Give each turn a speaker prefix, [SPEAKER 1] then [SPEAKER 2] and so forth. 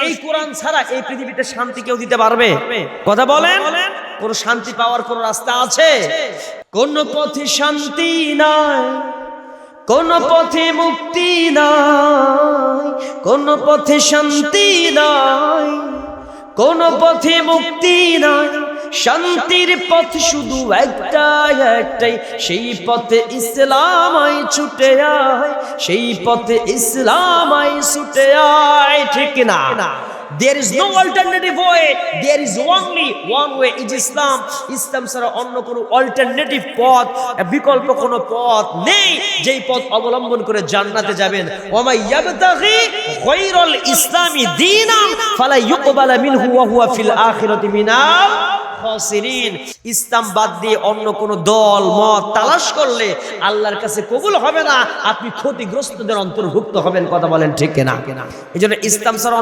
[SPEAKER 1] এই কোরআন ছাড়া এই পৃথিবীতে শান্তি কেউ দিতে পারবে? কথা বলেন। কোন শান্তি পাওয়ার কোন রাস্তা আছে? কোন পথে শান্তি নাই, কোন পথে মুক্তি নাই, কোন পথে শান্তি নাই, কোন পথে মুক্তি নাই। শান্তির পথ শুধু একটাই, একটাই, সেই পথে ইসলাম আই ছুটে আয়, সেই পথে ইসলাম আই ছুটে আয়। ঠিক না? There is no alternative way. There is only one way. It is Islam. ইসলাম ছাড়া অন্য কোনো অল্টারনেটিভ পথ, বিকল্প কোনো পথ নেই যেই পথ অবলম্বন করে জান্নাতে যাবেন। ওয়া ইয়াবতাগি গায়রাল ইসলামি দীনান ফালা ইউকবালা মিনহু ওয়া হুয়া ফিল আখিরাতি মিনাল খাসিরিন। ইসলাম বাদ দিয়ে অন্য কোন দল মত তালাশ করলে আল্লাহর কাছে কবুল হবে না, আপনি ক্ষতিগ্রস্তদের অন্তর্ভুক্ত হবেন। কথা বলেন ঠিক না? এজন্য ইসলাম ছাড়া